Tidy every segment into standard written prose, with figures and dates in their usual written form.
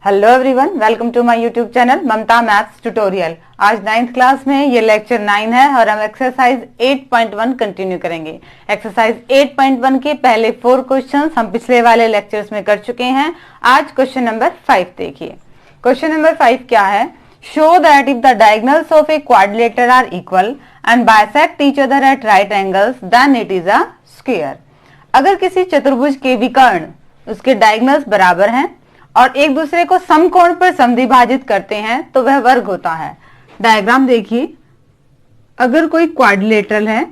Hello everyone, welcome to my YouTube channel Mamta maths tutorial. आज 9th class में ये lecture 9 है और हम एक्सरसाइज 8.1 कंटिन्यू करेंगे। एक्सरसाइज 8.1 के पहले 4 क्वेश्चंस हम पिछले वाले लेक्चर्स में कर चुके हैं। आज क्वेश्चन नंबर 5 देखिए। क्वेश्चन नंबर 5 क्या है? Show that if the diagonals of a quadrilateral are equal and bisect each other at right angles then it is a square. अगर किसी चतुर्भुज के विकर्ण उसके डायगोनल्स बराबर हैं और एक दूसरे को समकोण पर समद्विभाजित करते हैं तो वह वर्ग होता है। डायग्राम देखिए, अगर कोई क्वाड्रिलेटरल है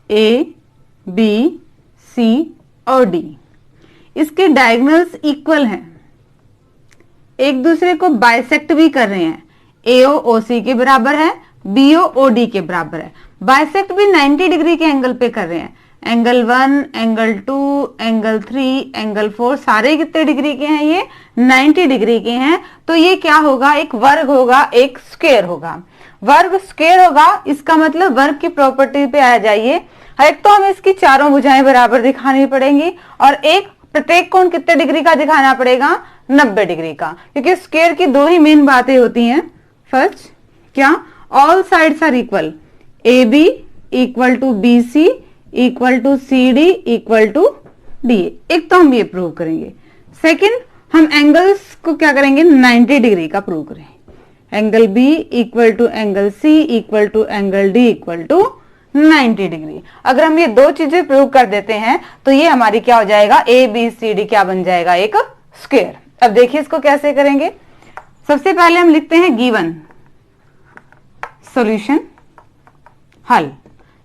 ए, बी, सी और डी, इसके डायगोनल्स इक्वल हैं, एक दूसरे को बाइसेक्ट भी कर रहे हैं। एओ ओसी के बराबर है, बीओ ओडी के बराबर है। बाइसेक्ट भी 90 डिग्री के एंगल पे कर रहे हैं। एंगल 1, एंगल 2, एंगल 3, एंगल 4 सारे कितने डिग्री के हैं? ये 90 डिग्री के हैं। तो ये क्या होगा? एक वर्ग होगा, एक स्क्वायर होगा। वर्ग स्क्वायर होगा, इसका मतलब वर्ग की प्रॉपर्टी पे आ जाइए। एक तो हमें इसकी चारों भुजाएं बराबर दिखानी पड़ेंगी और एक प्रत्येक कोण कितने डिग्री का दिखाना पड़ेगा? 90 डिग्री का, क्योंकि स्क्वायर की दो ही मेन बातें होती हैं। फर्स्ट क्या? All sides are equal, A B equal to B C equal to C D equal to D. एक तो हम ये प्रूव करेंगे। सेकंड, हम एंगल्स को क्या करेंगे? 90 डिग्री का प्रूव करेंगे। Angle B equal to angle C equal to angle D equal to 90 degree. अगर हम ये दो चीजें प्रूव कर देते हैं तो ये हमारी क्या हो जाएगा? ए बी सी डी क्या बन जाएगा? एक स्क्वायर। अब देखिए इसको कैसे करेंगे। सबसे पहले हम लिखते हैं गिवन, सॉल्यूशन, हल।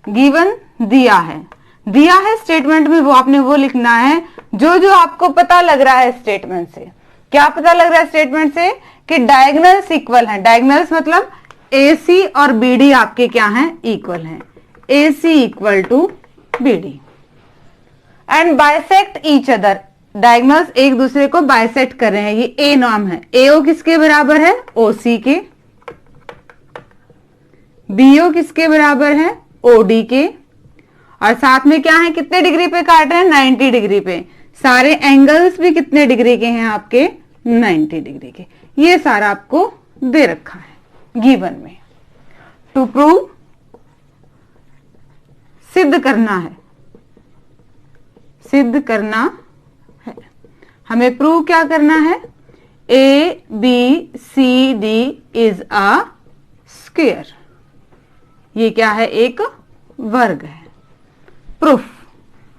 गिवन दिया है स्टेटमेंट में, वो आपने वो लिखना है जो जो आपको पता लग रहा है स्टेटमेंट से। क्या पता लग रहा है स्टेटमेंट से? कि डायगोनल्स इक्वल हैं। डायगोनल्स मतलब AC और BD आपके क्या हैं? इक्वल हैं। AC equal to BD and bisect each other. Diagonals एक दूसरे को बाइसेक्ट कर रहे हैं। ये A नाम है। AO किसके बराबर है? OC के। BO किसके बराबर है? OD के। और साथ में क्या है? कितने डिग्री पे काट रहे हैं? 90 डिग्री पे। सारे एंगल्स भी कितने डिग्री के हैं आपके? 90 डिग्री के। ये सारा आपको दे रखा है गिवन में। टू प्रूव, सिद्ध करना है, सिद्ध करना है। हमें प्रूव क्या करना है? A B C D is a square. ये क्या है? एक वर्ग है। प्रूफ,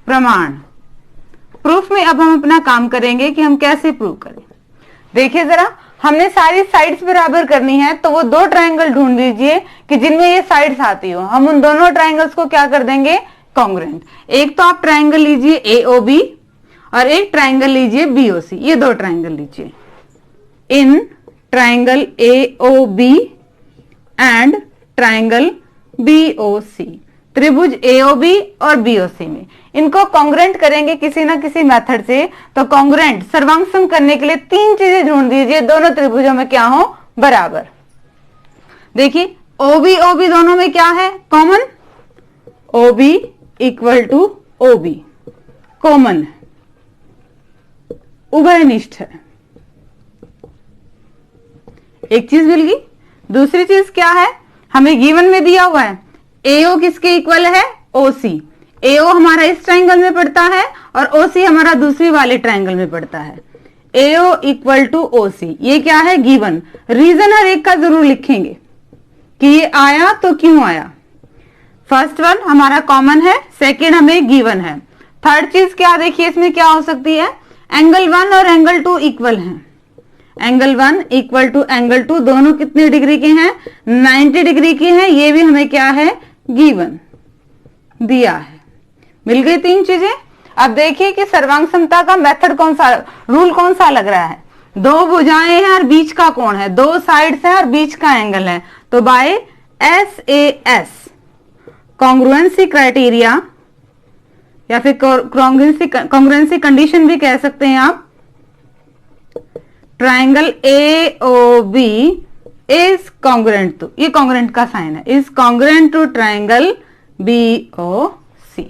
प्रमाण। प्रूफ में अब हम अपना काम करेंगे कि हम कैसे प्रूव करें। देखिए जरा, हमने सारी साइड्स बराबर करनी है तो वो दो ट्रायंगल ढूंढ लीजिए कि जिनमें ये साइड्स आती हो। हम उन दोनों ट्रायंगल्स को क्या कर देंगे? कॉन्ग्रुएंट। एक तो आप ट्रायंगल लीजिए AOB और एक ट्रायंगल लीजिए BOC। ये दो ट्रायंगल लीजिए। In triangle AOB and triangle BOC, त्रिभुज AOB और BOC में इनको कॉन्ग्रुएंट करेंगे किसी ना किसी मेथड से। तो कॉन्ग्रुएंट सर्वांगसम करने के लिए तीन चीजें ढूंढ दीजिए दोनों त्रिभुजों में क्या हो? बराबर। देखिए OB OB दोनों में क्या है? Common. OB equal to OB common है, उभयनिष्ठ है। एक चीज मिल गई। दूसरी चीज क्या है? हमें गिवन में दिया हुआ है AO किसके इक्वल है? OC। AO हमारा इस ट्रायंगल में पड़ता है और OC हमारा दूसरी वाले ट्रायंगल में पड़ता है। AO इक्वल टू OC, ये क्या है? गिवन। रीजन हर एक का जरूर लिखेंगे कि ये आया तो क्यों आया। फर्स्ट वन हमारा कॉमन है, सेकेंड हमें गिवन है। थर्ड चीज क्या? देखिए इसमें क्या हो सकती है? एंगल 1 और एंगल 2 इक्वल हैं। एंगल 1 इक्वल टू एंगल 2 दोनों कितने डिग्री के हैं? 90 डिग्री के हैं। ये भी हमें क्या है? गिवन दिया है। मिल गई तीन चीजें। अब देखिए कि सर्वांग समता का मेथड कौन सा, रूल कौन सा लग रहा है? दो भुजाएं हैं और बीच का कोण है, दो साइड्स हैं और बीच का एंगल है। तो बाय SAS कॉन्ग्रुएंसी क्राइटेरिया या फिर कॉन्ग्रुएंसी कंडीशन भी कह सकते हैं आप। Triangle AOB is congruent to, ये कॉन्ग्रुएंट का साइन है, is congruent to triangle BOC।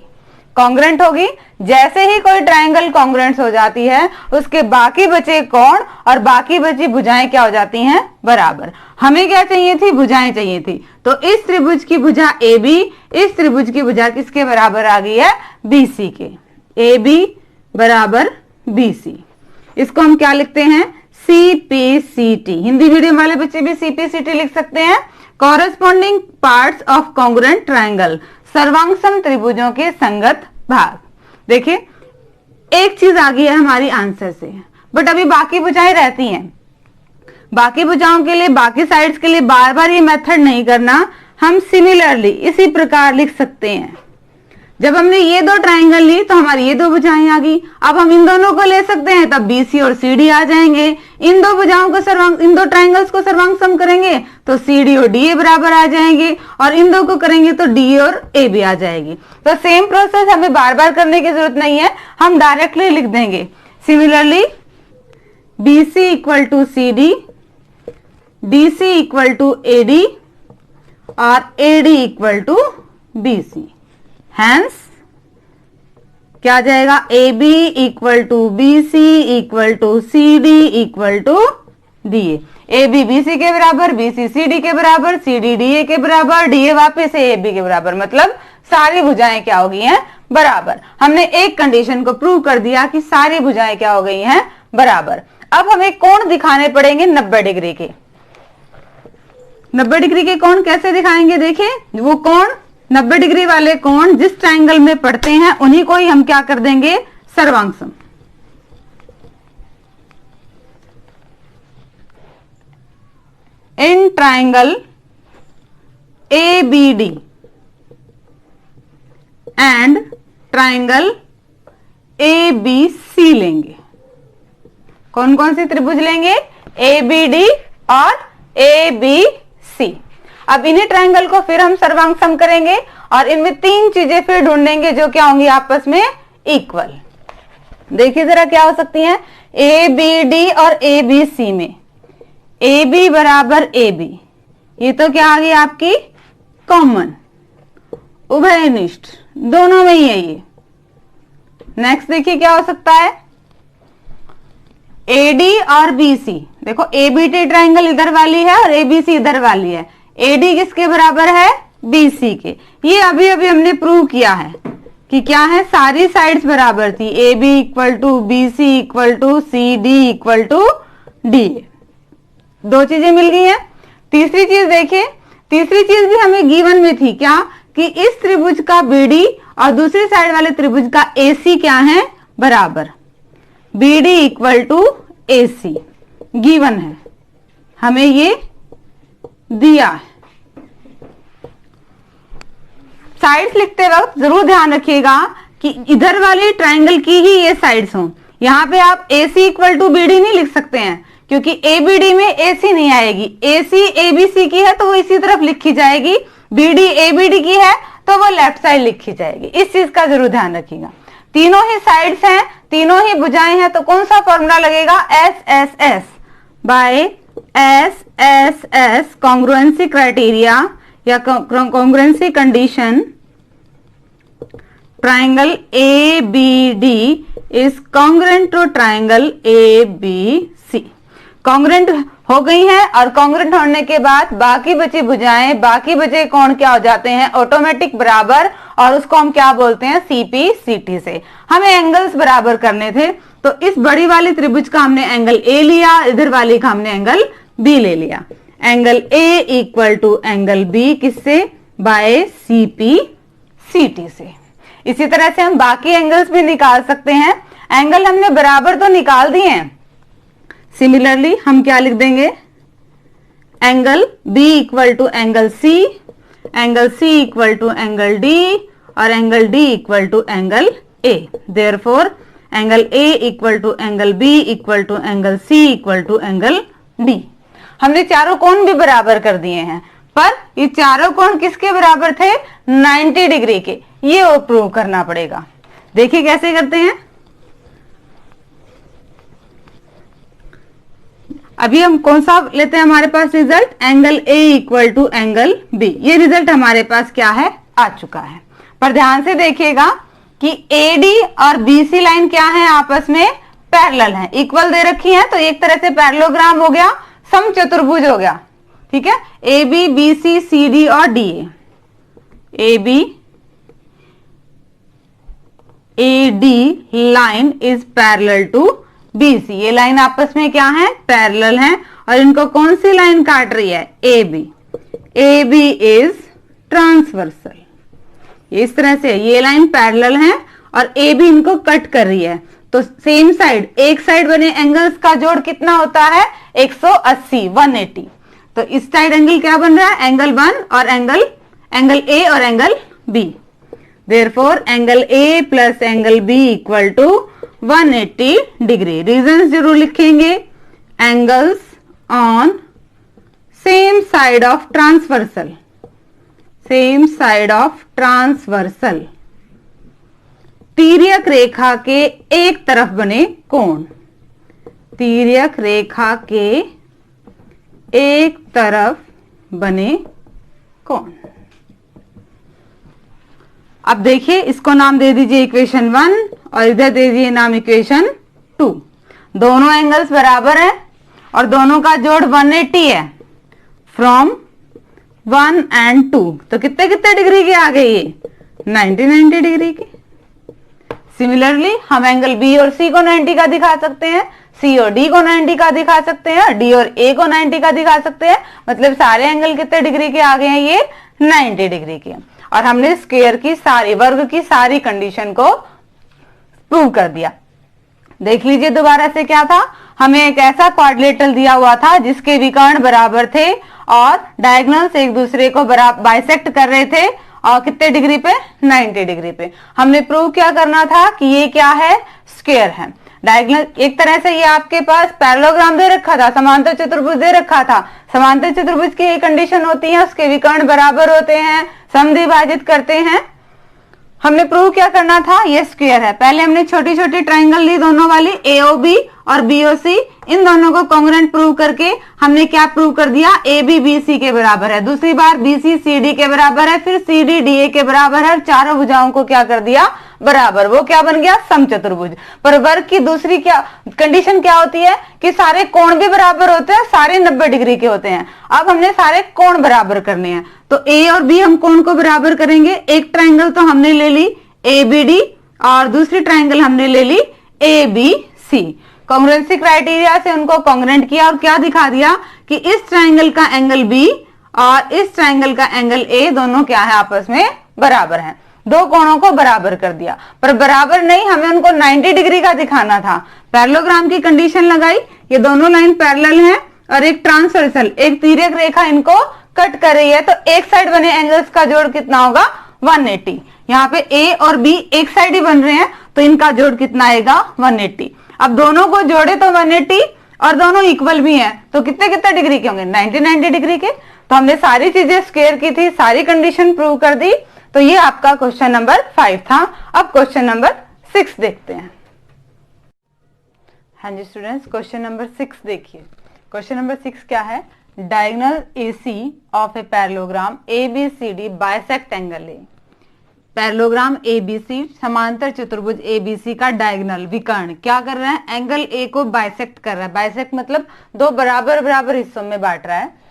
Congruent होगी। जैसे ही कोई ट्रायंगल कॉन्ग्रुएंट हो जाती है उसके बाकी बचे कोण और बाकी बची भुजाएं क्या हो जाती हैं, बराबर। हमें क्या चाहिए थी, भुजाएं चाहिए थी। तो इस त्रिभुज की भुजा AB इस त्रिभुज की भुजा किसके बराबर आ गई है, BC के। AB बराबर BC, इसको हम क्या लिखते हैं, CPCT। हिंदी मीडियम वाले बच्चे भी CPCT लिख सकते हैं। Corresponding parts of congruent triangle, सर्वांगसम त्रिभुजों के संगत भाग। देखिए एक चीज आ गई है हमारी आंसर से, बट अभी बाकी भुजाएं रहती हैं। बाकी भुजाओं के लिए, बाकी साइड्स के लिए बार बार ये मेथड नहीं करना, हम सिमिलरली इसी प्रकार लिख सकते हैं। जब हमने ये दो ट्रायंगल ली तो हमारी ये दो भुजाएं आ गई। अब हम इन दोनों को ले सकते हैं, तब BC और CD आ जाएंगे। इन दो भुजाओं को इन दो ट्रायंगल्स को सर्वांग सम करेंगे तो CD और DA बराबर आ जाएंगे, और इन दो को करेंगे तो DA और AB आ जाएगी। तो सेम प्रोसेस हमें बार बार करने की जरूरत नहीं है, हम डायरेक्टली लिख देंगे। Similarly BC equal to CD, DC equal to AD और AD equal to BC। Hence क्या आ जाएगा, AB equal to BC equal to CD equal to DA। AB BC के बराबर, BC CD के बराबर, CD DA के बराबर, DA वापस से AB के बराबर। मतलब सारी भुजाएं क्या हो गई हैं, बराबर। हमने एक कंडीशन को प्रूव कर दिया कि सारी भुजाएं क्या हो गई हैं, बराबर। अब हमें कोण दिखाने पड़ेंगे 90 डिग्री के। 90 डिग्री के कोण कैसे दिखाएंगे, देखिए वो कोण 90 डिग्री वाले कोण जिस ट्रायंगल में पड़ते हैं उन्हीं को ही हम क्या कर देंगे, सर्वांगसम। इन triangle ABD and triangle ABC लेंगे। कौन कौन से त्रिभुज लेंगे, ABD और ABC। अब इन्हीं ट्रायंगल को फिर हम सर्वांग सम करेंगे और इनमें तीन चीजें फिर ढूंढेंगे जो क्या होंगी आपस में इक्वल। देखिए जरा क्या हो सकती हैं, ABD और ABC में AB बराबर AB, ये तो क्या आ गई आपकी कॉमन, उभयनिष्ठ, दोनों में ही है ये। नेक्स्ट देखिए क्या हो सकता है, AD और BC। देखो ABD ट्रायंगल इधर वाली है और ABC इधर वाली है। AD किसके बराबर है, BC के। ये अभी अभी हमने प्रूव किया है कि क्या है, सारी साइड्स बराबर थी। AB equal to BC equal to CD equal to DA। दो चीजें मिल गई हैं। तीसरी चीज देखिए, तीसरी चीज भी हमें गिवन में थी क्या, कि इस त्रिभुज का BD और दूसरी साइड वाले त्रिभुज का AC क्या है, बराबर। BD equal to AC given है, हमें ये दिया है। साइड्स लिखते वक्त जरूर ध्यान रखिएगा कि इधर वाली ट्रायंगल की ही ये साइड्स हों। यहां पे आप AC इक्वल टू BD नहीं लिख सकते हैं, क्योंकि ABD में AC नहीं आएगी। AC ABC की है तो वो इसी तरफ लिखी जाएगी, BD ABD की है तो वो लेफ्ट साइड लिखी जाएगी। इस चीज का जरूर ध्यान रखिएगा। तीनों ही साइड्स हैं, तीनों ही भुजाएं हैं, तो कौन सा फॉर्मूला लगेगा, SSS by SSS congruency criteria या congruency condition. Triangle ABD is congruent to triangle ABC। Congruent हो गई है और कॉन्ग्रुएंट होने के बाद बाकी बची भुजाएं, बाकी बचे कोण क्या हो जाते हैं, ऑटोमेटिक बराबर, और उसको हम क्या बोलते हैं, CPCT से। हमें एंगल्स बराबर करने थे तो इस बड़ी वाली त्रिभुज का हमने एंगल A लिया, इधर वाली का हमने एंगल B ले लिया। Angle A equal to angle B किससे, बाय CPCT से। इसी तरह से हम बाकी एंगल्स भी निकाल सकते हैं। एंगल हमने बराबर तो निकाल दिए हैं। सिमिलरली हम क्या लिख देंगे, angle B equal to angle C, angle C equal to angle D और angle D equal to angle A। Therefore angle A equal to angle B equal to angle C equal to angle D। हमने चारों कोण भी बराबर कर दिए हैं, पर ये चारों कोण किसके बराबर थे, 90 डिग्री के। ये वो प्रूव करना पड़ेगा। देखिए कैसे करते हैं। अभी हम कौन सा लेते हैं हमारे पास result, angle A equal to angle B। ये रिजल्ट हमारे पास क्या है, आ चुका है। पर ध्यान से देखिएगा कि एडी और बीसी लाइन क्या है, आपस में पैरेलल है, इक्वल दे रखी है, तो एक तरह से पैरेललोग्राम हो गया, समचतुर्भुज हो गया। ठीक है, A B B C C D और D A B A D line is parallel to B C. ये लाइन आपस में क्या है, पैरेलल है, और इनको कौन सी लाइन काट रही है, A B. A B is transversal. इस तरह से ये लाइन पैरेलल है और ए बी इनको कट कर रही है, तो सेम साइड, एक साइड बने एंगल्स का जोड़ कितना होता है, 180, 180। तो इस साइड एंगल क्या बन रहा है, एंगल 1 और एंगल ए और angle B. Therefore angle A plus angle B equal to 180 degree. Reasons जरूर लिखेंगे, angles on same side of transversal, same side of transversal, तिर्यक रेखा के एक तरफ बने कोण, तिर्यक रेखा के एक तरफ बने कोण। अब देखिए, इसको नाम दे दीजिए इक्वेशन 1 और इधर दे दीजिए नाम इक्वेशन 2। दोनों एंगल्स बराबर हैं और दोनों का जोड़ 180 है, फ्रॉम 1 and 2, तो कितने कितने डिग्री के आ गए ये, 90 डिग्री के। सिमिलरली हम एंगल बी और सी को 90 का दिखा सकते हैं, सी और डी को 90 का दिखा सकते हैं, डी और ए को 90 का दिखा सकते हैं। मतलब सारे एंगल कितने डिग्री के आ गए हैं, ये 90 डिग्री के। और हमने स्क्वायर की सारी, वर्ग की सारी कंडीशन को प्रूव कर दिया। देख लीजिए दोबारा से क्या था, हमें एक ऐसा क्वाड्रिलेटरल दिया हुआ था जिसके विकर्ण बराबर थे और डायगोनल्स एक दूसरे को बाइसेक्ट कर रहे थे, और कितने डिग्री पे, 90 डिग्री पे। हमने प्रूव क्या करना था कि ये क्या है, स्क्वायर है। डायगोनल, एक तरह से ये आपके पास पैरेललोग्राम दे रखा था, समांतर चतुर्भुज दे रखा था। समांतर चतुर्भुज की एक कंडीशन होती है, उसके विकर्ण बराबर होते हैं, समद्विभाजित करते हैं। हमने प्रूव क्या करना था, ये स्क्वायर है। पहले हमने छोटी छोटी ट्राइंगल ली दोनों वाली, एओबी और बीओसी, इन दोनों को कॉन्ग्रुएंट प्रूव करके हमने क्या प्रूव कर दिया, ए बी बी सी के बराबर है। दूसरी बार बी सी सी डी के बराबर है, फिर सी डी डी ए के बराबर है। चारों भुजाओं को क्या कर दिया, बराबर। वो क्या बन गया, समचतुर्भुज। पर वर्ग की दूसरी क्या कंडीशन क्या होती है कि सारे कोण भी बराबर होते हैं, सारे 90 डिग्री के होते हैं। अब हमने सारे कोण बराबर करने हैं, तो ए और बी हम कोण को बराबर करेंगे। एक ट्राइंगल तो हमने ले ली ए बी डी और दूसरी ट्राइंगल हमने ले ली A B C. Congruency criteria से उनको कॉन्ग्रुएंट किया और क्या दिखा दिया कि इस ट्राइंगल का एंगल बी और इस ट्राइंगल का एंगल ए दोनों क्या है, आपस में बराबर हैं। दो कोणों को बराबर कर दिया, पर बराबर नहीं, हमें उनको 90 डिग्री का दिखाना था। पैरेललोग्राम की कंडीशन लगाई, ये दोनों लाइन पैरेलल हैं और एक ट्रांसवर्सल, एक तिर्यक रेखा इनको कट कर रही है, तो एक साइड बने एंगल्स का जोड़ कितना होगा, 180। यहाँ पे ए और बी एक साइड ही बन रहे हैं, तो इनका जोड़ कितना आएगा, 180। अब दोनों को जोड़े तो 180 और दोनों इक्वल भी हैं, तो कितने कितने डिग्री के होंगे, 90 डिग्री के। तो हमने सारी चीजें स्क्वायर की थी, सारी कंडीशन प्रूव कर दी। तो ये आपका क्वेश्चन नंबर 5 था। अब क्वेश्चन नंबर 6 देखते हैं। हाँ जी स्टूडेंट्स, क्वेश्चन नंबर 6 देखिए। क्वेश्चन नंबर 6 क्या है, diagonal AC of a parallelogram ABCD bisect angle A. Parallelogram ABC समांतर चतुर्भुज ABC का डायगोनल विकर्ण क्या कर रहा है, एंगल A को बाइसेक्ट कर रहा है। बाइसेक्ट मतलब दो बराबर बराबर हिस्सों में बांट रहा है।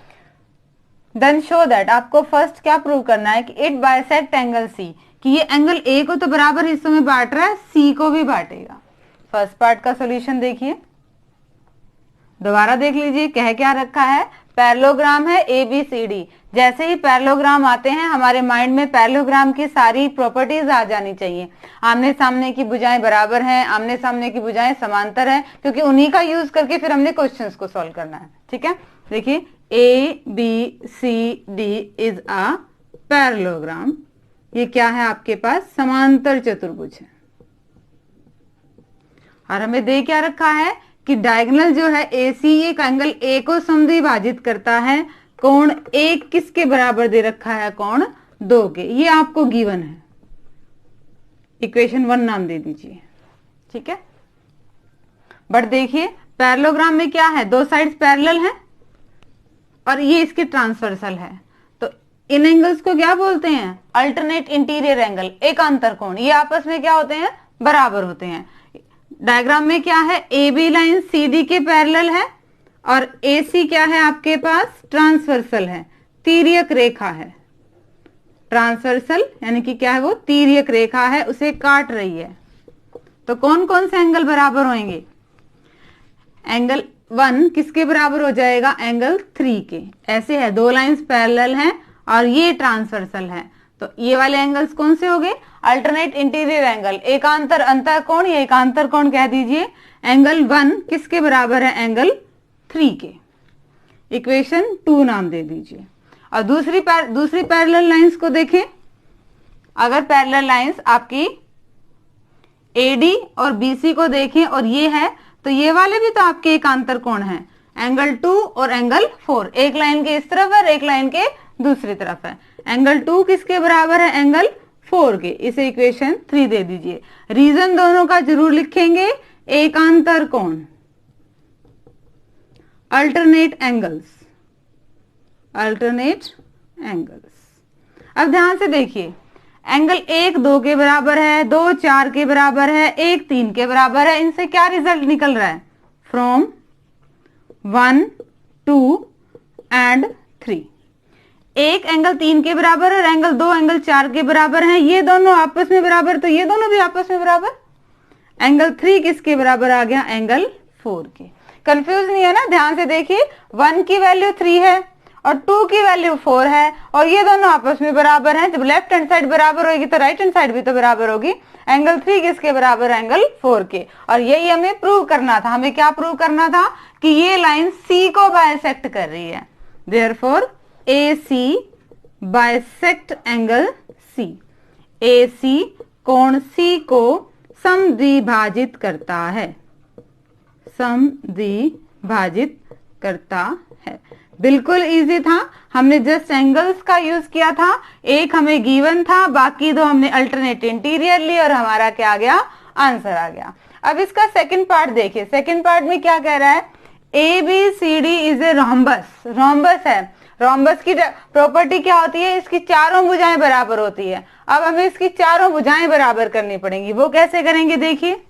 देन शो दैट, आपको फर्स्ट क्या प्रूव करना है कि इट बाइसेक्ट एंगल C, कि ये एंगल A को तो बराबर हिस्सों में बांट रहा है, C को भी बांटेगा। फर्स्ट पार्ट का सॉल्यूशन देखिए, दोबारा देख लीजिए कह क्या रखा है, पैरेललोग्राम है ABCD। जैसे ही पैरेललोग्राम आते हैं हमारे माइंड में पैरेललोग्राम की सारी प्रॉपर्टीज आ जानी चाहिए। आमने सामने की भुजाएं बराबर हैं, आमने सामने की भुजाएं समांतर हैं, क्योंकि उन्हीं का यूज करके फिर हमने क्वेश्चंस को सॉल्व करना है। ठीक है, देखिए ABCD इज अ पैरेललोग्राम। ये क्या है आपके पास, समांतर चतुर्भुज है। और हमें दे क्या रखा है कि डायगोनल जो है AC एक एंगल A को समद्विभाजित करता है। कोण एक किसके बराबर दे रखा है, कोण 2 के। ये आपको गिवन है, इक्वेशन 1 नाम दे दीजिए। ठीक है, बट देखिए पैरेललोग्राम में क्या है, दो साइड्स पैरेलल हैं और ये इसके ट्रांसवर्सल है, तो इन एंगल्स को क्या बोलते हैं? अल्टरनेट इंटीरियर एंगल, एकांतर कोण। ये आपस में क्या होते हैं? बराबर होते हैं। डायग्राम में क्या है? A B line C D के पैरेलल है और ए सी क्या है आपके पास? ट्रांसवर्सल है, तिर्यक रेखा है। ट्रांसवर्सल यानी कि क्या है? वो तिर्यक रेखा है, उसे काट रही है। तो कौन कौन से एंगल बराबर होंगे? एंगल 1 किसके बराबर हो जाएगा? एंगल 3 के। ऐसे है, दो लाइंस पैरेलल हैं और ये ट्रांसवर्सल है, तो ये वाले एंगल्स कौन से हो गए? अल्टरनेट इंटीरियर एंगल, एकांतर अंतर कोण या एकांतर कोण कह दीजिए। एंगल 1 किसके बराबर है? एंगल 3 के। इक्वेशन 2 नाम दे दीजिए। और दूसरी पैरेलल लाइंस को देखें। अगर पैरेलल लाइंस आपकी एडी और बीसी को देखें और ये है, तो ये वाले भी तो आपके एकांतर कोण हैं। एंगल 2 और एंगल 4, एक लाइन के इस तरफ है, एक लाइन के दूसरी तरफ है। एंगल 2 किसके बराबर है? एंगल 4 के। इसे इक्वेशन 3 दे दीजिए। रीजन दोनों का जरूर लिखेंगे। एकांतर कोण, अल्टरनेट एंगल्स, अल्टरनेट एंगल्स। अब ध्यान से देखिए, एंगल 1 2 के बराबर है, 2 4 के बराबर है, 1 3 के बराबर है। इनसे क्या रिजल्ट निकल रहा है? From 1 2 and 3। एक एंगल 3 के बराबर है और एंगल 2 एंगल 4 के बराबर है। ये दोनों आपस में बराबर, तो ये दोनों भी आपस में बराबर। एंगल 3 किसके बराबर आ गया? एंगल 4 के। कंफ्यूज नहीं है ना? ध्यान से देखिए, 1 की वैल्यू 3 है और 2 की वैल्यू 4 है और ये दोनों आपस में बराबर हैं। जब लेफ्ट हैंड साइड बराबर होगी तो राइट हैंड साइड भी तो बराबर होगी। एंगल 3 किसके बराबर है? एंगल 4 के। और यही हमें प्रूव करना था। हमें क्या प्रूव करना था? कि ये लाइन सी को बाइसेक्ट कर रही है। Therefore AC bisect angle C। AC कोण C को समद्विभाजित करता है, समद्विभाजित करता है। बिल्कुल इजी था। हमने जस्ट एंगल्स का यूज किया था। एक हमें गिवन था, बाकी दो हमने अल्टरनेट इंटीरियर ली और हमारा क्या आ गया? आंसर आ गया। अब इसका सेकंड पार्ट देखिए। सेकंड पार्ट में क्या कह रहा है? ABCD is a rhombus. Rhombus है। रोम्बस की प्रॉपर्टी क्या होती है? इसकी चारों भुजाएं बराबर होती है। अब हमें इसकी चारों भुजाएं बराबर करनी पड़ेंगी। वो कैसे करेंगे? देखिए,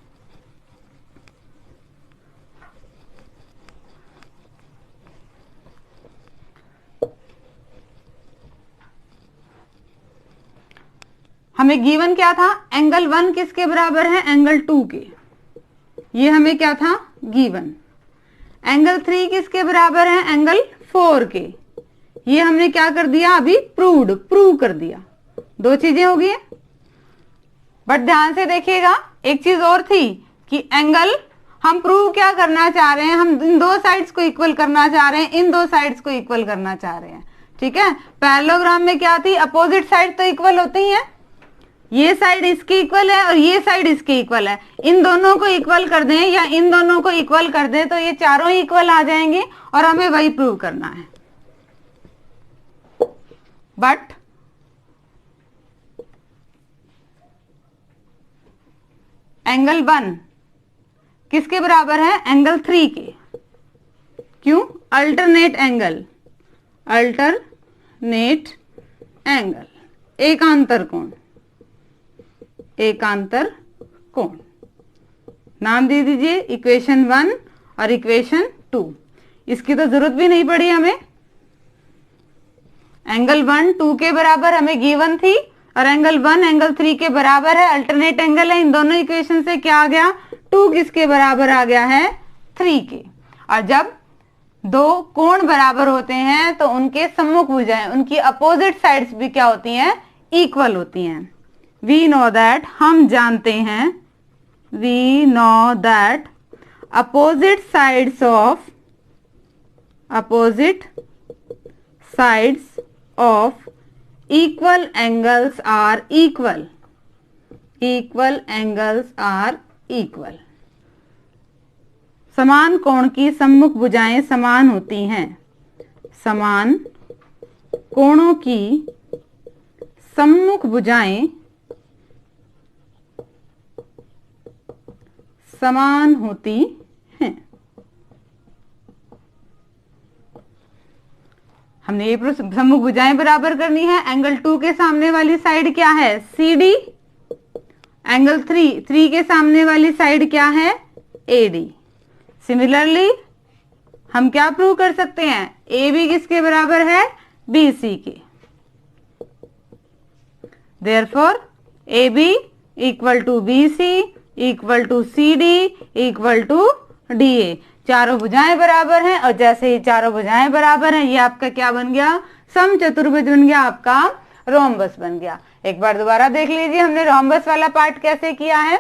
हमें गिवन क्या था? एंगल 1 किसके बराबर है? एंगल 2 के। ये हमें क्या था? गिवन। एंगल 3 किसके बराबर है? एंगल 4 के। ये हमने क्या कर दिया? अभी प्रूव कर दिया। दो चीजें हो गई। बट ध्यान से देखिएगा, एक चीज और थी कि एंगल हम प्रूव क्या करना चाह रहे हैं? हम इन दो साइड्स को इक्वल करना चाह रहे हैं, इन दो साइड्स को इक्वल करना चाह रहे हैं। ठीक है। पैरेललोग्राम में क्या थी? अपोजिट साइड तो इक्वल होती हैं। ये साइड इसकी इक्वल है और ये साइड इसकी इक्वल है। इन दोनों को इक्वल कर दें या इन दोनों को इक्वल कर दें तो ये चारों ही इक्वल आ जाएंगे और हमें वही प्रूव करना है। बट एंगल 1 किसके बराबर है? एंगल 3 के। क्यों? अल्टरनेट एंगल, अल्टरनेट एंगल, एकांतर कोण, एकांतर कोण। नाम दे दीजिए इक्वेशन 1 और इक्वेशन 2। इसकी तो जरूरत भी नहीं पड़ी हमें। एंगल 1 2 के बराबर हमें गिवन थी और एंगल 1 एंगल 3 के बराबर है, अल्टरनेट एंगल है। इन दोनों इक्वेशन से क्या आ गया? 2 किसके बराबर आ गया है? 3 के। और जब दो कोण बराबर होते हैं तो उनके सम्मुख भुजाएं, उनकी अपोजिट साइड्स भी क्या होती हैं? इक्वल होती हैं। वी नो दैट, हम जानते हैं, we know that opposite sides of, opposite sides of equal angles are equal, equal angles are equal। समान कोण की सम्मुख भुजाएं समान होती हैं। समान कोणों की सम्मुख भुजाएं समान होती हैं। हमने ये सम्मुख भुजाएं बराबर करनी है। एंगल 2 के सामने वाली साइड क्या है? CD। एंगल 3 के सामने वाली साइड क्या है? AD। सिमिलरली हम क्या प्रूव कर सकते हैं? AB किसके बराबर है? BC के। Therefore AB equal to BC equal to CD equal to DA। चारों भुजाएं बराबर हैं और जैसे ही चारों भुजाएं बराबर हैं, ये आपका क्या बन गया? समचतुर्भुज बन गया, आपका रोम्बस बन गया। एक बार दोबारा देख लीजिए हमने रोम्बस वाला पार्ट कैसे किया है।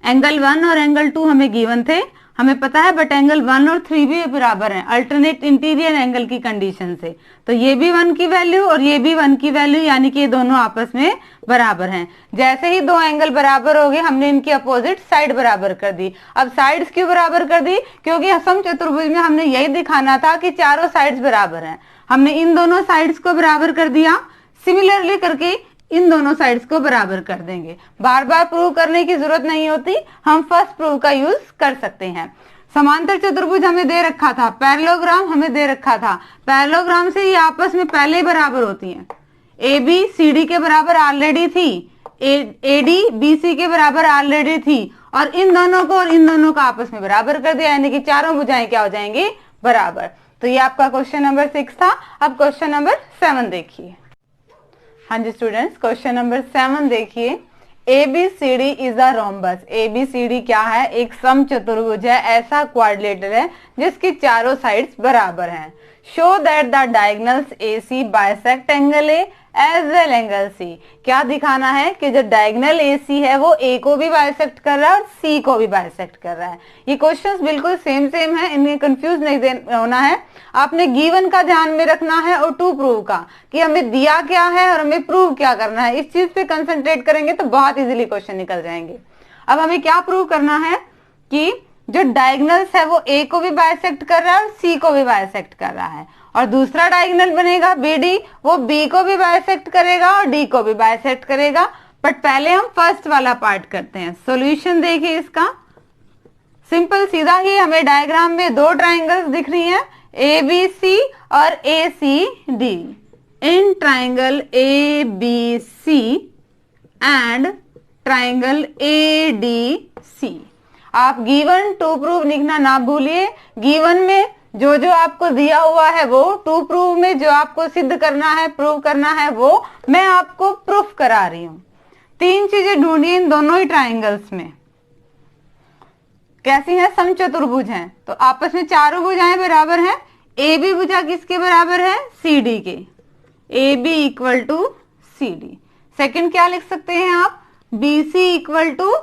एंगल 1 और एंगल 2 हमें गिवन थे, हमें पता है, बट एंगल 1 और 3 भी बराबर हैं अल्टरनेट इंटीरियर एंगल की कंडीशन से। तो ये भी 1 की वैल्यू और ये भी 1 की वैल्यू, यानी कि ये दोनों आपस में बराबर हैं। जैसे ही दो एंगल बराबर हो गए, हमने इनकी अपोजिट साइड बराबर कर दी। अब साइड्स क्यों बराबर कर दी? क्योंकि समचतुर्भुज में हमने यही दिखाना था कि चारों साइड्स बराबर हैं। हमने इन दोनों साइड्स को बराबर कर दिया, सिमिलरली करके इन दोनों साइड्स को बराबर कर देंगे। बार बार प्रूव करने की जरूरत नहीं होती, हम फर्स्ट प्रूव का यूज कर सकते हैं। समांतर चतुर्भुज हमें दे रखा था, पैरेललोग्राम हमें दे रखा था। पैरेललोग्राम से ये आपस में पहले बराबर होती हैं। AB CD के बराबर ऑलरेडी थी, AD BC के बराबर ऑलरेडी थी, और इन दोनों को और इन दोनों को आपस में बराबर कर दिया, यानी कि चारों भुजाएं क्या हो जाएंगी? बराबर। तो ये आपका क्वेश्चन नंबर 6 था। अब क्वेश्चन नंबर 7 देखिए। हाँ जी स्टूडेंट्स, क्वेश्चन नंबर 7 देखिए। ABCD is a rhombus. ABCD क्या है? एक समचतुर्भुज है, ऐसा क्वाड्रिलेटरल है जिसकी चारों साइड्स बराबर हैं। Show that the diagonals AC bisect angle A as well angle C। क्या दिखाना है? कि जो डायगोनल AC है वो A को भी बाइसेक्ट कर रहा है और C को भी बाइसेक्ट कर रहा है। ये क्वेश्चंस बिल्कुल सेम है, इनमें कंफ्यूज नहीं होना है। आपने गिवन का ध्यान में रखना है और टू प्रूव का, कि हमें दिया क्या है और हमें प्रूव क्या करना है। इस चीज पे कंसंट्रेट करेंगे तो बहुत इजीली क्वेश्चन निकल जाएंगे। अब हमें क्या प्रूव करना है? कि जो डायगोनल्स है वो A को भी बाइसेक्ट कर रहा है और C को भी बाइसेक्ट कर रहा है, और दूसरा डायगोनल बनेगा BD, वो B को भी बाइसेक्ट करेगा और D को भी बाइसेक्ट करेगा। बट पहले हम फर्स्ट वाला पार्ट करते हैं। सॉल्यूशन देखिए इसका, सिंपल सीधा ही हमें डायग्राम में दो ट्राइंगल्स दिख रही हैं, ABC और ACD। In triangle ABC and triangle ADC। आप गिवन टू प्रूव लिखना ना भूलिए। गिवन में जो जो आपको दिया हुआ है वो, टू प्रूव में जो आपको सिद्ध करना है, प्रूव करना है, वो मैं आपको प्रूफ करा रही हूं। तीन चीजें ढूंढिए इन दोनों ही ट्राइंगल्स में। कैसी है? समचतुर्भुज हैं, तो आपस में चारों भुजाएं बराबर हैं। AB भुजा किसके बराबर है? CD के। AB equal to CD। Second क्या लिख सकते हैं आप? BC equal to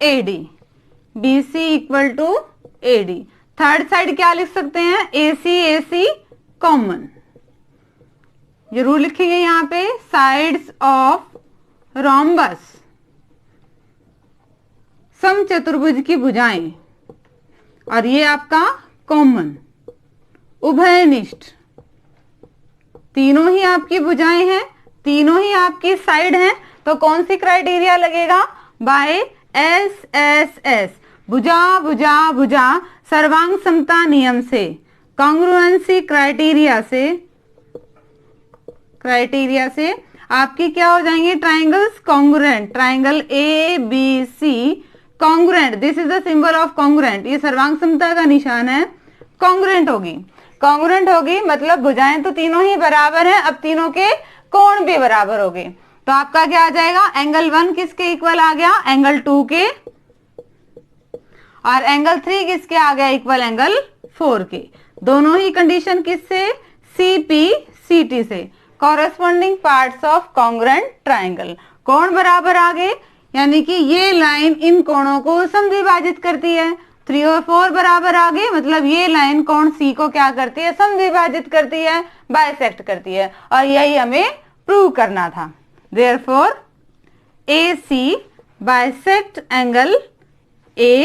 AD। BC equal to AD। Third side क्या लिख सकते हैं? AC common. जरूर लिखेंगे यहाँ पे, साइड्स ऑफ रोम्बस, समचतुर्भुज की भुजाएं, और ये आपका कॉमन, उभयनिष्ठ। तीनों ही आपकी भुजाएं हैं, तीनों ही आपकी साइड हैं, तो कौन सी क्राइटेरिया लगेगा? बाय SSS, भुजा भुजा भुजा सर्वांग समता नियम से, कॉन्ग्रुएंसी क्राइटेरिया से आपकी क्या हो जाएंगे? Triangles congruent. Triangle ABC congruent, this is the symbol of congruent. ये सर्वांग समता का निशान है। कॉन्ग्रुएंट होगी, कॉन्ग्रुएंट होगी मतलब भुजाएं तो तीनों ही बराबर हैं, अब तीनों के कोण भी बराबर हो गए। तो आपका क्या आ जाएगा? एंगल 1 किसके इक्वल आ गया? एंगल 2 के। और एंगल 3 किसके आ गया? इक्वल एंगल 4 के। दोनों ही कंडीशन किससे? CP/CT से। Corresponding parts of congruent triangle, कोण बराबर आ गए, यानी कि ये लाइन इन कोणों को समद्विभाजित करती है। 3 और 4 बराबर आ गए, मतलब ये लाइन कोण C को क्या करती है? समद्विभाजित करती है, बाइसेक्ट करती है, और यही हमें प्रूव करना था। Therefore, AC bisect angle A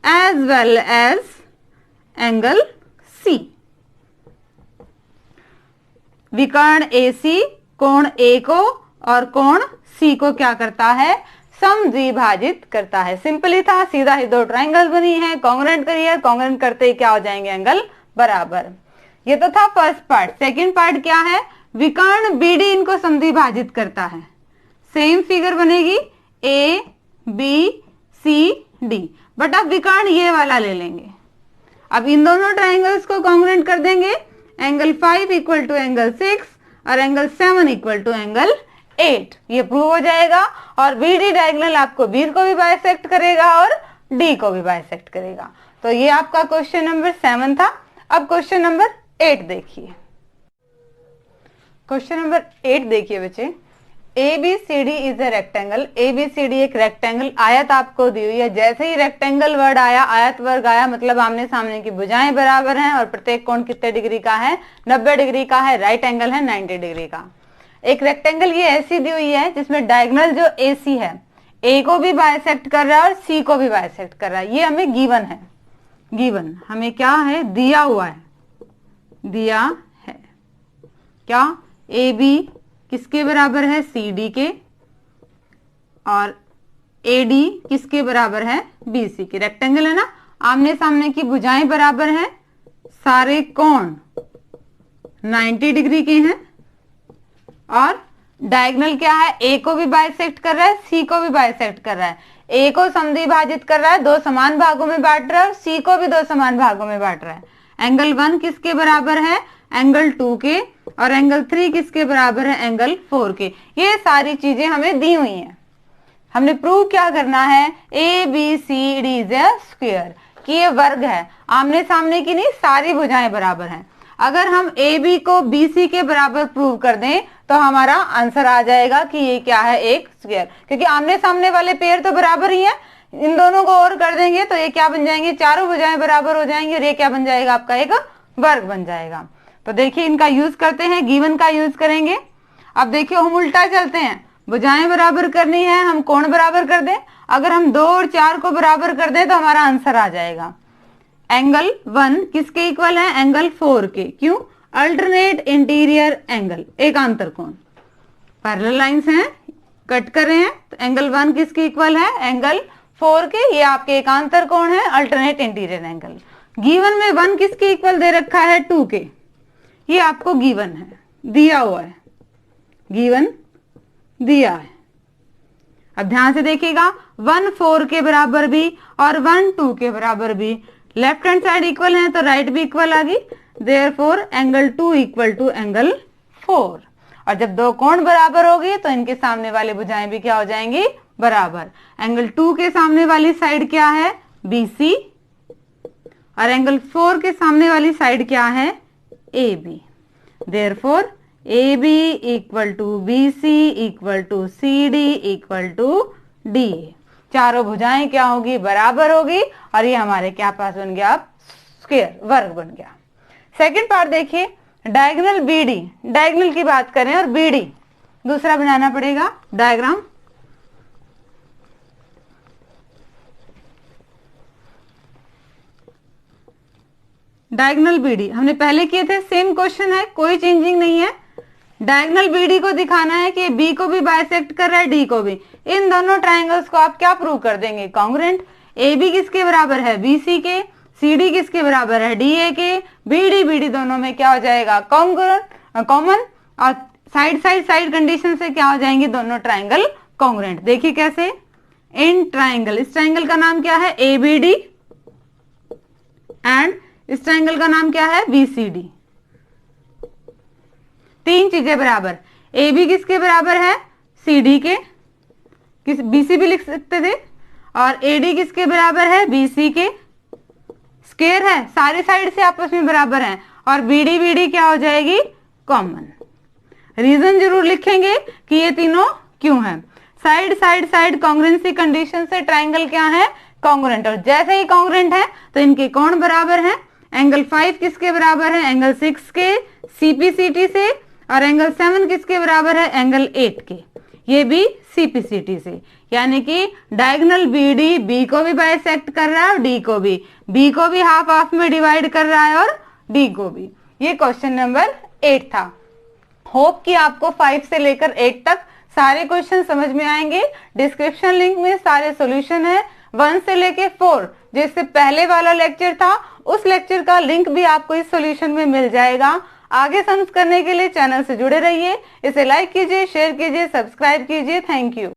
as well as angle C। विकर्ण AC कोण A को और कोण C को क्या करता है? समद्विभाजित करता है। सिंपल ही था, सीधा ही दो ट्राइंगल बनी है, कॉन्ग्रुएंट करिए, कॉन्ग्रुएंट करते ही क्या हो जाएंगे? एंगल बराबर। ये तो था फर्स्ट पार्ट। सेकंड पार्ट क्या है, विकर्ण बीडी इनको समद्विभाजित करता है। सेम फिगर बनेगी A B C D, but अब विकर्ण ये वाला ले लेंगे। अब इन दोनों ट्राइंगल्स को कॉन्ग्रुएंट कर देंगे, एंगल 5 इक्वल टू एंगल 6 और एंगल 7 इक्वल टू एंगल 8, ये प्रूव हो जाएगा। और बी डी डायगोनल आपको बी को भी बाइसेक्ट करेगा और डी को भी बाइसेक्ट करेगा। तो ये आपका क्वेश्चन नंबर 7 था। अब क्वेश्चन नंबर 8 देखिए। क्वेश्चन नंबर 8 देखिए बच्चे, ABCD is a rectangle. ABCD एक रेक्टेंगल आयत आपको दी हुई है। जैसे ही रेक्टेंगल वर्ड आया, आयत वर्ग आया, मतलब आमने सामने की भुजाएं बराबर हैं और प्रत्येक कोण कितने डिग्री का है, 90 डिग्री का है। राइट एंगल है 90 डिग्री का। एक रेक्टेंगल ये ऐसी दी हुई है जिसमें डायगोनल जो AC है, A को भी बाइसेक्ट कर रहा है और C को भी बाइसेक्ट कर रहा है। ये हमें गिवन है, गिवन हमें क्या है, दिया हुआ है, दिया है क्या, AB किसके बराबर है, CD के, और AD किसके बराबर है, BC के। रेक्टेंगल है ना, आमने सामने की भुजाएं बराबर हैं, सारे कोण 90 डिग्री के हैं, और डायगोनल क्या है, A को भी बाइसेक्ट कर रहा है, C को भी बाइसेक्ट कर रहा है। A को समद्विभाजित कर रहा है, 2 समान भागों में बांट रहा है, और C को भी 2 समान भागों में बांट रहा है। एंगल 1 किसके बराबर है, एंगल 2 के, और एंगल 3 किसके बराबर है, एंगल 4 के। ये सारी चीजें हमें दी हुई हैं। हमने प्रूव क्या करना है, ABCD इज ए स्क्वायर, कि ये वर्ग है। आमने सामने की नहीं, सारी भुजाएं बराबर हैं। अगर हम AB को BC के बराबर प्रूव कर दें तो हमारा आंसर आ जाएगा कि ये क्या है, एक स्क्वायर, क्योंकि आमने सामने वाले पेयर तो बराबर ही है। इन दोनों को और कर देंगे तो ये क्या बन जाएंगे, चारों भुजाएं बराबर हो जाएंगी, और ये क्या बन जाएगा, आपका एक वर्ग बन जाएगा। तो देखिए इनका यूज करते हैं, गिवन का यूज करेंगे। अब देखिए हम उल्टा चलते हैं, भुजाएं बराबर करनी है, हम कोण बराबर कर दें। अगर हम 2 और 4 को बराबर कर दें तो हमारा आंसर आ जाएगा। एंगल 1 किसके इक्वल है, एंगल 4 के। क्यों, अल्टरनेट इंटीरियर एंगल, एकांतर कोण, पैरेलल लाइंस हैं, कट कर रहे हैं, तो एंगल 1 किसके इक्वल है, एंगल 4 के। ये आपके एकांतर कोण है, अल्टरनेट इंटीरियर एंगल। गिवन में 1 किसके इक्वल दे रखा है, 2 के। ये आपको गिवन है, दिया हुआ है, गिवन दिया है। अब ध्यान से देखिएगा, 1 4 के बराबर भी और 1 2 के बराबर भी, लेफ्ट हैंड साइड इक्वल है तो राइट भी इक्वल आ गई। Therefore angle 2 equal to angle 4। और जब 2 कोण बराबर होगी तो इनके सामने वाली भुजाएं भी क्या हो जाएंगी, बराबर। एंगल 2 के सामने वाली साइड क्या है, BC, और एंगल 4 के सामने वाली साइड क्या है, AB। Therefore AB equal to BC equal to CD equal to DA। चारों भुजाएं क्या होगी, बराबर होगी, और ये हमारे क्या पास बन गया, स्क्वायर, वर्ग बन गया। सेकंड पार्ट देखिए, डायगोनल BD, डायगोनल की बात करें और BD दूसरा बनाना पड़ेगा डायग्राम। डायगोनल BD हमने पहले किए थे, सेम क्वेश्चन है, कोई चेंजिंग नहीं है। डायगोनल BD को दिखाना है कि B को भी बाइसेक्ट कर रहा है, D को भी। इन दोनों ट्राइंगल्स को आप क्या प्रूव कर देंगे, कॉन्ग्रुएंट। AB किसके बराबर है, BC के, CD किसके बराबर है, DA के, BD दोनों में क्या हो जाएगा, कॉमन, और साइड साइड साइड कंडीशन से क्या हो जाएंगे, दोनों ट्राइंगल कॉन्ग्रुएंट। देखिए कैसे, इन ट्राइंगल, इस ट्राइंगल का नाम क्या है, ABD, एंड इस ट्राइंगल का नाम क्या है, BCD। 3 चीजें बराबर, AB किसके बराबर है, CD के, BC भी लिख सकते थे, और AD किसके बराबर है, BC के, स्क्वायर है, सारी साइड से आपस में बराबर हैं, और BD क्या हो जाएगी, कॉमन। रीजन जरूर लिखेंगे कि ये तीनों क्यों हैं। Side side side congruency condition से ट्राइंगल क्या है, कॉन्ग्रुएंट, और जैसे ही कॉन्ग्रुएंट है तो इनके कोण बराबर हैं। एंगल 5 किसके बराबर है, एंगल 6 के, CPCT से, और एंगल 7 किसके बराबर है, एंगल 8 के, ये भी CPCT से। यानी कि डायगोनल BD B को भी बाइसेक्ट कर रहा है और D को भी, B को भी हाफ हाफ में डिवाइड कर रहा है और D को भी। ये क्वेश्चन नंबर 8 था। होप कि आपको 5 से लेकर 8 तक सारे क्वेश्चन समझ में आएंगे। डिस्क्रिप्शन लिंक में सारे सॉल्यूशन है, 1 से लेके 4 जिससे पहले वाला लेक्चर था, उस लेक्चर का लिंक भी आपको इस सॉल्यूशन में मिल जाएगा। आगे सम्स करने के लिए चैनल से जुड़े रहिए, इसे लाइक कीजिए, शेयर कीजिए, सब्सक्राइब कीजिए। Thank you.